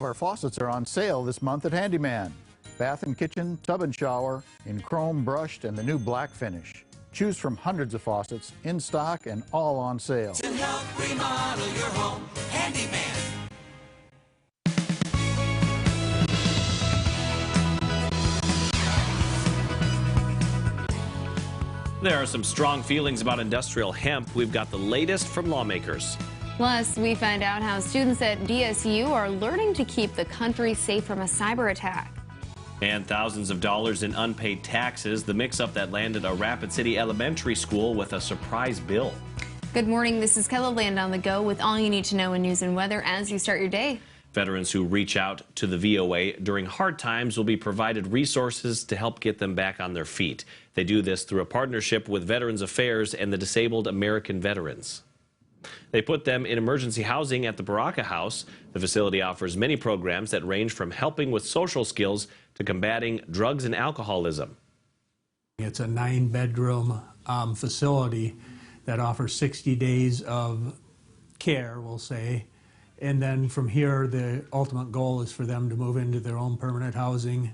Our faucets are on sale this month at Handyman. Bath and kitchen, tub and shower, in chrome brushed and the new black finish. Choose from hundreds of faucets, in stock and all on sale. To help remodel your home, Handyman. There are some strong feelings about industrial hemp. We've got the latest from lawmakers. Plus, we find out how students at DSU are learning to keep the country safe from a cyber attack. And thousands of dollars in unpaid taxes, the mix-up that landed a Rapid City elementary school with a surprise bill. Good morning, this is KELOLAND on the go with all you need to know in news and weather as you start your day. Veterans who reach out to the VOA during hard times will be provided resources to help get them back on their feet. They do this through a partnership with Veterans Affairs and the Disabled American Veterans. They put them in emergency housing at the Baraka House. The facility offers many programs that range from helping with social skills to combating drugs and alcoholism. It's a 9-bedroom facility that offers 60 days of care, we'll say. And then from here, the ultimate goal is for them to move into their own permanent housing.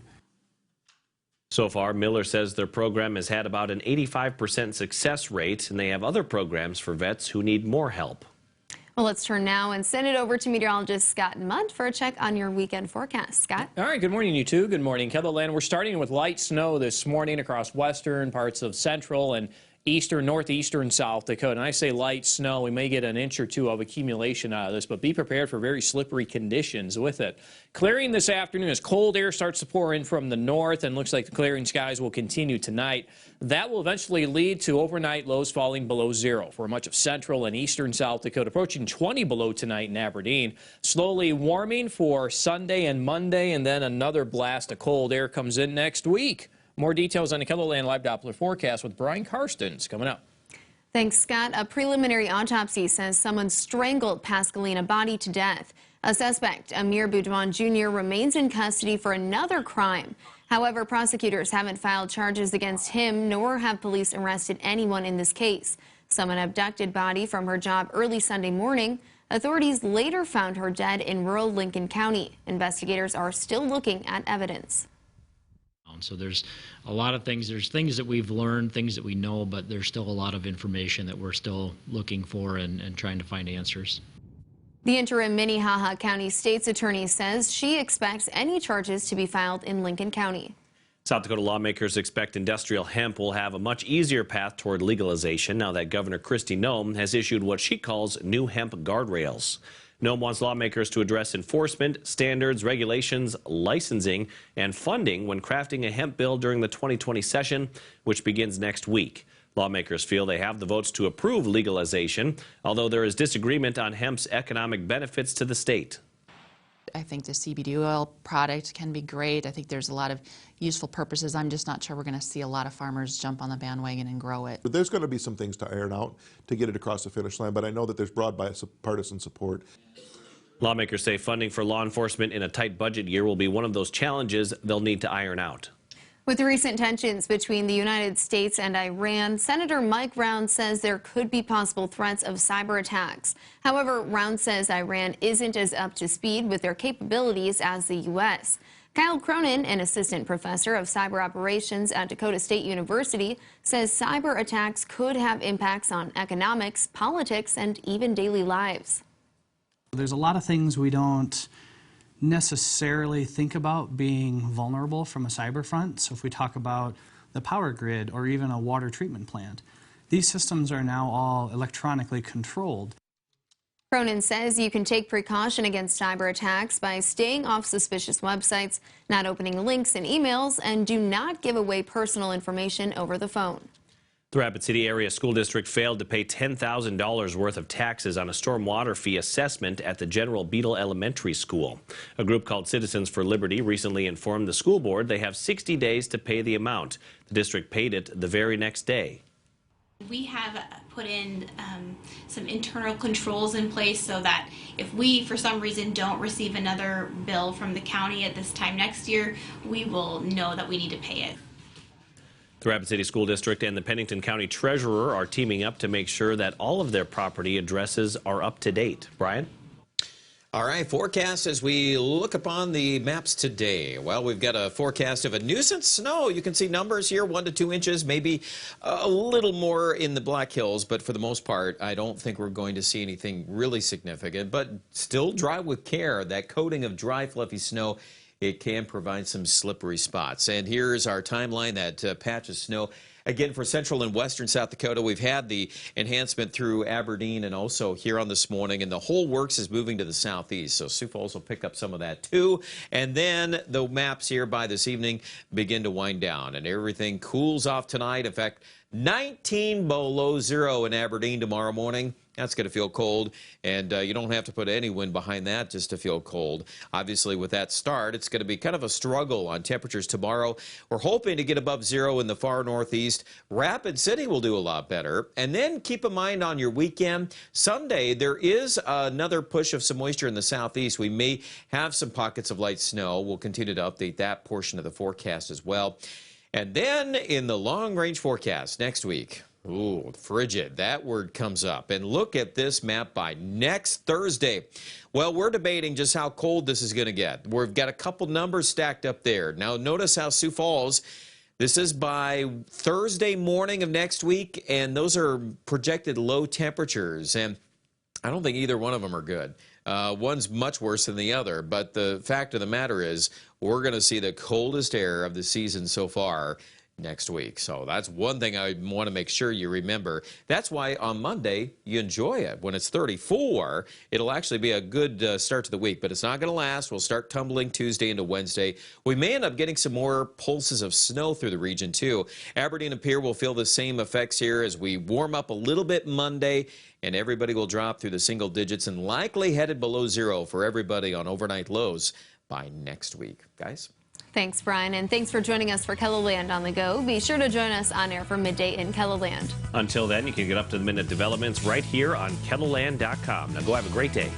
So far, Miller says their program has had about an 85% success rate, and they have other programs for vets who need more help. Well, let's turn now and send it over to meteorologist Scott Mudd for a check on your weekend forecast. Scott? All right, good morning, you two. Good morning, KELOLAND. We're starting with light snow this morning across western parts of central and eastern, northeastern South Dakota. And I say light snow, we may get an inch or two of accumulation out of this, but be prepared for very slippery conditions with it. Clearing this afternoon as cold air starts to pour in from the north, and looks like the clearing skies will continue tonight. That will eventually lead to overnight lows falling below zero for much of central and eastern South Dakota, approaching 20 below tonight in Aberdeen. Slowly warming for Sunday and Monday, and then another blast of cold air comes in next week. More details on the KELOLAND Live Doppler forecast with Brian Karstens coming up. Thanks, Scott. A preliminary autopsy says someone strangled Pascaline body to death. A suspect, Amir Boudouin Jr., remains in custody for another crime. However, prosecutors haven't filed charges against him, nor have police arrested anyone in this case. Someone abducted body from her job early Sunday morning. Authorities later found her dead in rural Lincoln County. Investigators are still looking at evidence. So there's a lot of things. There's things that we've learned, things that we know, but there's still a lot of information that we're still looking for and trying to find answers. The interim Minnehaha County State's attorney says she expects any charges to be filed in Lincoln County. South Dakota lawmakers expect industrial hemp will have a much easier path toward legalization now that Governor Kristi Noem has issued what she calls new hemp guardrails. Noem wants lawmakers to address enforcement, standards, regulations, licensing, and funding when crafting a hemp bill during the 2020 session, which begins next week. Lawmakers feel they have the votes to approve legalization, although there is disagreement on hemp's economic benefits to the state. I think the CBD oil product can be great. I think there's a lot of useful purposes. I'm just not sure we're going to see a lot of farmers jump on the bandwagon and grow it. But there's going to be some things to iron out to get it across the finish line, but I know that there's broad bipartisan support. Lawmakers say funding for law enforcement in a tight budget year will be one of those challenges they'll need to iron out. With recent tensions between the United States and Iran, Senator Mike Round says there could be possible threats of cyber attacks. However, Round says Iran isn't as up to speed with their capabilities as the U.S. Kyle Cronin, an assistant professor of cyber operations at Dakota State University, says cyber attacks could have impacts on economics, politics, and even daily lives. There's a lot of things we don't necessarily think about being vulnerable from a cyber front. So if we talk about the power grid or even a water treatment plant, these systems are now all electronically controlled. Cronin says you can take precaution against cyber attacks by staying off suspicious websites, not opening links in emails, and do not give away personal information over the phone. The Rapid City Area School District failed to pay $10,000 worth of taxes on a stormwater fee assessment at the General Beadle Elementary School. A group called Citizens for Liberty recently informed the school board they have 60 days to pay the amount. The district paid it the very next day. We have put in some internal controls in place so that if we, for some reason, don't receive another bill from the county at this time next year, we will know that we need to pay it. The Rapid City School District and the Pennington County Treasurer are teaming up to make sure that all of their property addresses are up to date. Brian? All right, forecast as we look upon the maps today. Well, we've got a forecast of a nuisance snow. You can see numbers here, 1 to 2 inches, maybe a little more in the Black Hills, but for the most part, I don't think we're going to see anything really significant, but still drive with care. That coating of dry, fluffy snow, it can provide some slippery spots. And here's our timeline, that patch of snow. Again, for central and western South Dakota, we've had the enhancement through Aberdeen and also here on this morning, and the whole works is moving to the southeast, so Sioux Falls will pick up some of that too. And then the maps here by this evening begin to wind down, and everything cools off tonight. In fact, 19 below zero in Aberdeen tomorrow morning. That's going to feel cold, and you don't have to put any wind behind that just to feel cold. Obviously, with that start, it's going to be kind of a struggle on temperatures tomorrow. We're hoping to get above zero in the far northeast. Rapid City will do a lot better. And then keep in mind on your weekend, Sunday, there is another push of some moisture in the southeast. We may have some pockets of light snow. We'll continue to update that portion of the forecast as well. And then in the long-range forecast next week, ooh, frigid. That word comes up. And look at this map by next Thursday. Well, we're debating just how cold this is going to get. We've got a couple numbers stacked up there. Now, notice how Sioux Falls, this is by Thursday morning of next week, and those are projected low temperatures. And I don't think either one of them are good. One's much worse than the other, but the fact of the matter is we're going to see the coldest air of the season so far next week. So that's one thing I want to make sure you remember. That's why on Monday you enjoy it. When it's 34, it'll actually be a good start to the week, but it's not going to last. We'll start tumbling Tuesday into Wednesday. We may end up getting some more pulses of snow through the region too. Aberdeen and Pierre will feel the same effects here as we warm up a little bit Monday, and everybody will drop through the single digits and likely headed below zero for everybody on overnight lows by next week. Guys? Thanks, Brian, and thanks for joining us for KELOLAND on the Go. Be sure to join us on air for midday in KELOLAND. Until then, you can get up to the minute developments right here on KELOLAND.com. Now go have a great day.